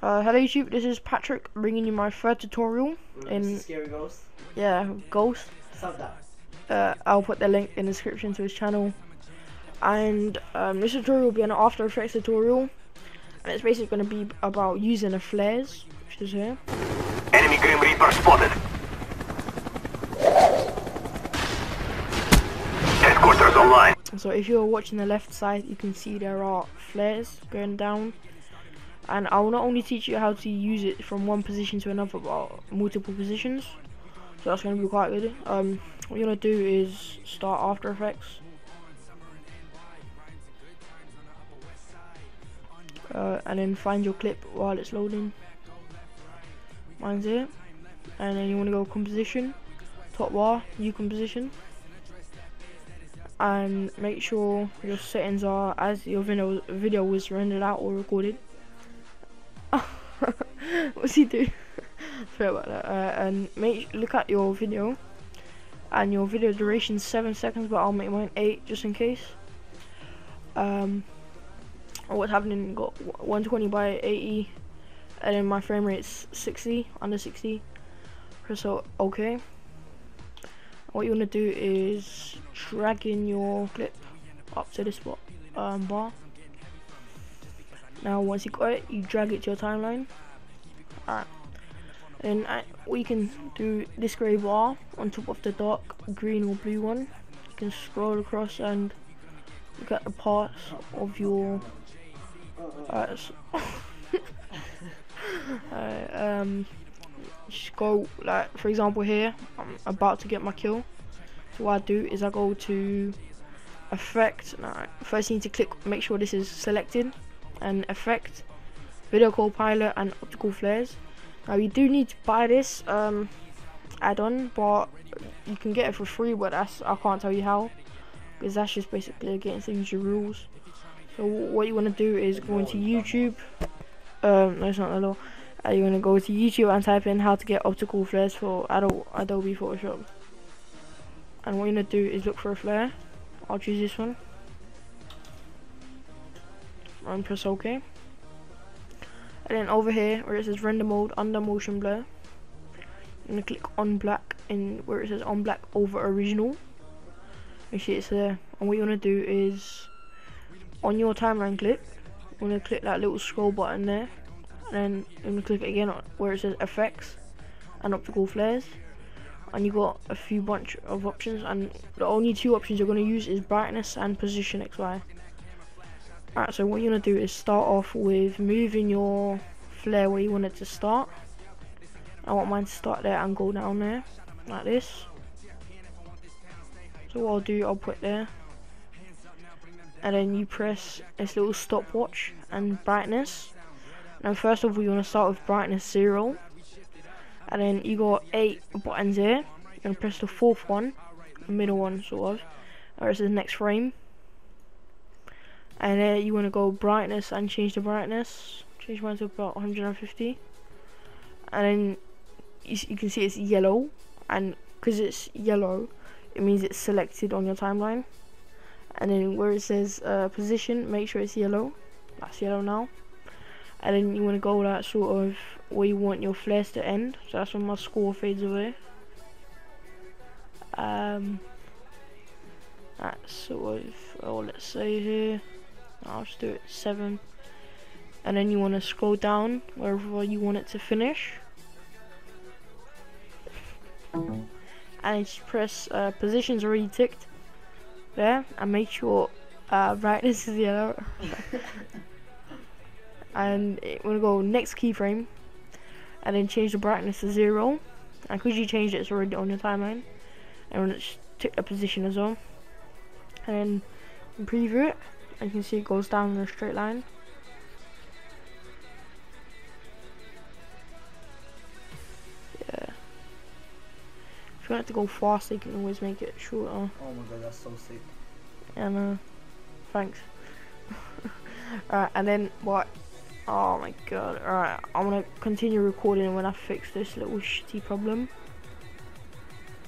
Hello YouTube, this is Patrick bringing you my third tutorial in Scary Ghost. Yeah, Ghost. Sub that. I'll put the link in the description to his channel. And this tutorial will be an After Effects tutorial, and it's basically going to be about using the flares, which is here. Enemy Grim Reaper spotted. Headquarters online. So if you're watching the left side, you can see there are flares going down. And I will not only teach you how to use it from one position to another, but multiple positions. So that's going to be quite good. What you're going to do is start After Effects. And then find your clip while it's loading. Mine's here. And then you want to go composition, top bar, new composition. And make sure your settings are as your video was rendered out or recorded. What's he do? Sorry about that. And look at your video, and your video duration is 7 seconds, but I'll make mine 8 just in case. What's happening? Got 120 by 80, and then my frame rate's 60, under 60. So okay. What you want to do is drag in your clip up to this bar. Now once you got it, you drag it to your timeline. Alright. And we can do this grey bar on top of the dark green or blue one. You can scroll across and look at the parts of your just go, like for example here, I'm about to get my kill. So what I do is I go to effect. Now first you need to click, make sure this is selected, and effect, video co-pilot, and optical flares. Now you do need to buy this add-on, but you can get it for free, but I can't tell you how, because that's just basically against the usual rules. So what you want to do is go into YouTube. No, it's not the law. You're going to go to YouTube and type in how to get optical flares for Adobe Photoshop. And what you're going to do is look for a flare. I'll choose this one. And press OK. And then over here where it says render mode under motion blur, I'm going to click on black in where it says on black over original. You see it's there. And what you want to do is on your timeline clip, you want to click that little scroll button there, and then you're going to click it again where it says effects and optical flares, and you got a few bunch of options, and the only two options you're going to use is brightness and position XY. Alright, so what you're going to do is start off with moving your flare where you want it to start. I want mine to start there and go down there like this. So what I'll do, I'll put there, and then you press this little stopwatch and brightness. Now first of all you want to start with brightness 0, and then you got 8 buttons here. You're going to press the 4th one, the middle one sort of, where it says next frame, and then you want to go brightness and change the brightness. Change mine to about 150, and then you can see it's yellow, and because it's yellow it means it's selected on your timeline. And then where it says position, make sure it's yellow. That's yellow now. And then you want to go that sort of where you want your flares to end. So that's when my score fades away. That's sort of, oh, let's say here, I'll just do it 7. And then you want to scroll down wherever you want it to finish. And just press position's already ticked there, and make sure brightness is yellow. And we're gonna go next keyframe, and then change the brightness to 0. And because you changed it, it's already on your timeline. And we're gonna tick the position as well, and then preview it, and you can see it goes down in a straight line. Yeah. If you want it to go faster, you can always make it shorter. Oh my god, that's so sick. And thanks. Alright, and then what? Oh my god. Alright, I'm gonna continue recording when I fix this little shitty problem.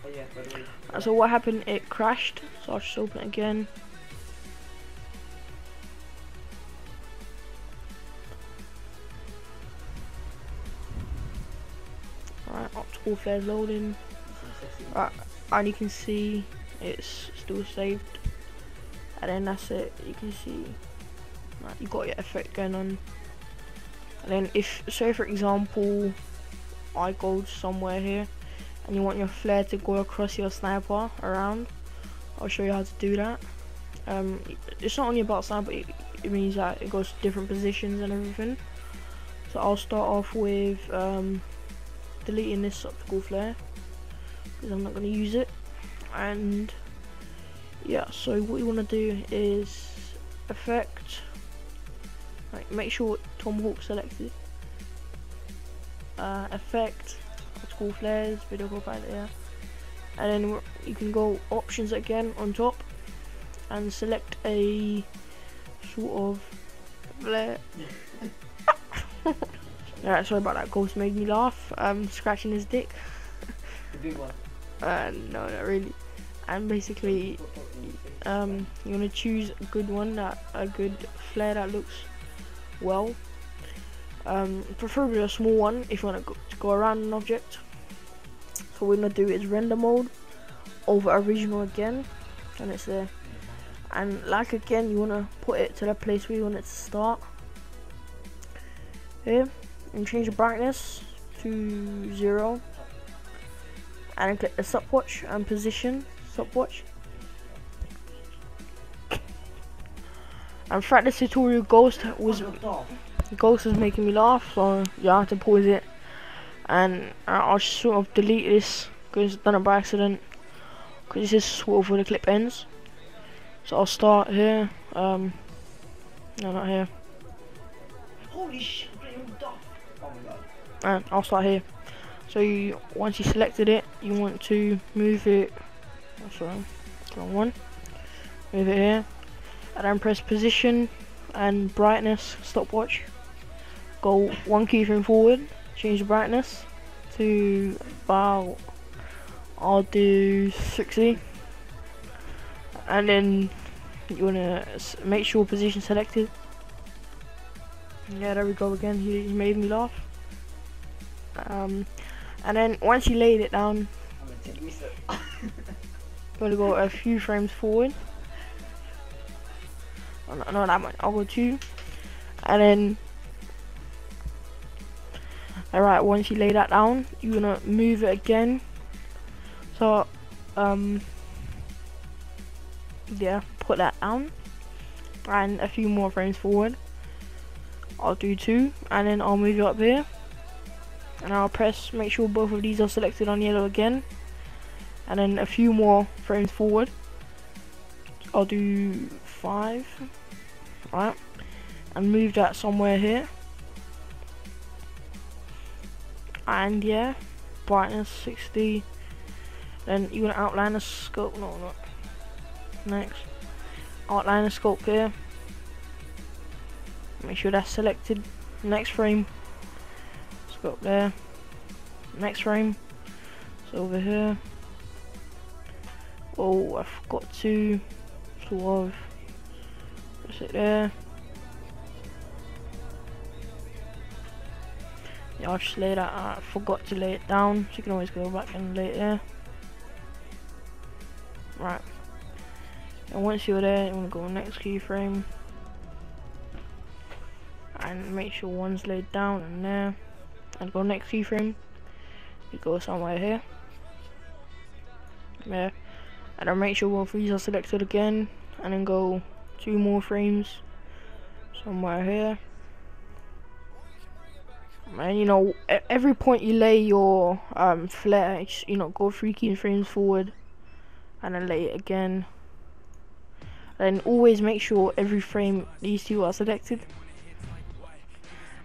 Oh yeah, by the way. So what happened? It crashed. So I'll just open it again. full flares loading. And you can see it's still saved, and then that's it. You can see you got your effect going on. And then if, say for example, I go somewhere here and you want your flare to go across your sniper around, I'll show you how to do that. It's not only about sniper, it means that it goes to different positions and everything. So I'll start off with deleting this optical flare, because I'm not going to use it. And yeah, so what you want to do is effect, like make sure Tomahawk selected, effect, optical flares, video profile there, and then you can go options again on top and select a sort of flare. Alright, sorry about that, Ghost made me laugh. Scratching his dick. The big one. No, not really. And basically, you want to choose a good one, a good flare that looks well. Preferably a small one if you want to go around an object. So what we're gonna do is render mode over original again, and it's there. And like again, you want to put it to the place where you want it to start. Here, and change the brightness to 0. And then click the stopwatch and position stopwatch. And throughout this tutorial, Ghost was making me laugh, so you have to pause it. And I'll sort of delete this because I've done it by accident, because this is sort of where the clip ends. So I'll start here. No, not here. Holy shit, I'm dumb. Oh my god. And I'll start here. So once you selected it, you want to move it. Oh, sorry, wrong one. Move it here, and then press position and brightness stopwatch. Go one keyframe forward. Change the brightness to about, I'll do 60. And then you wanna make sure position selected. Yeah, there we go again. He made me laugh. And then once you laid it down, you want to go a few frames forward. Oh, not that much. I'll go 2. And then, alright, once you lay that down, you wanna move it again. So, yeah, put that down, and a few more frames forward. I'll do 2, and then I'll move it up here, and I'll press, make sure both of these are selected on yellow again, and then a few more frames forward. I'll do 5, right, and move that somewhere here. And yeah, brightness 60. Then you want to outline the scope. No, not next. Outline the scope here. Make sure that's selected. Next frame. Scope there. Next frame. It's over here. Oh, I forgot to sort of press it there. Yeah, I'll just lay that. I forgot to lay it down, so you can always go back and lay it there. Right. And once you're there, you want to go next keyframe and make sure one's laid down and there. And go next keyframe. You go somewhere here. Yeah. And then make sure both of these are selected again. And then go 2 more frames somewhere here. And you know, every point you lay your flare, you know, go 3 keyframes forward and then lay it again. And always make sure every frame these 2 are selected.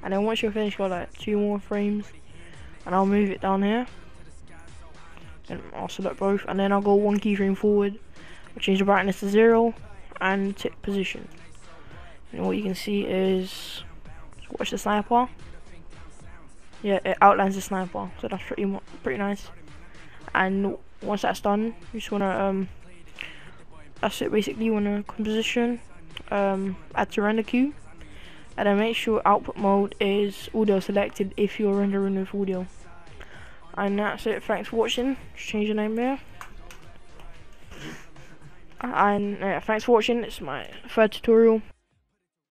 And then once you're finished, go like 2 more frames, and I'll move it down here, and I'll select both, and then I'll go 1 keyframe forward. I'll change the brightness to 0 and tip position. And what you can see is, watch the sniper. Yeah, it outlines the sniper, so that's pretty nice. And once that's done, you just wanna that's it basically. You wanna composition, add to render queue, and then make sure output mode is audio selected if you're rendering with audio. And that's it. Thanks for watching. Just change the name there. And yeah, thanks for watching. It's my third tutorial.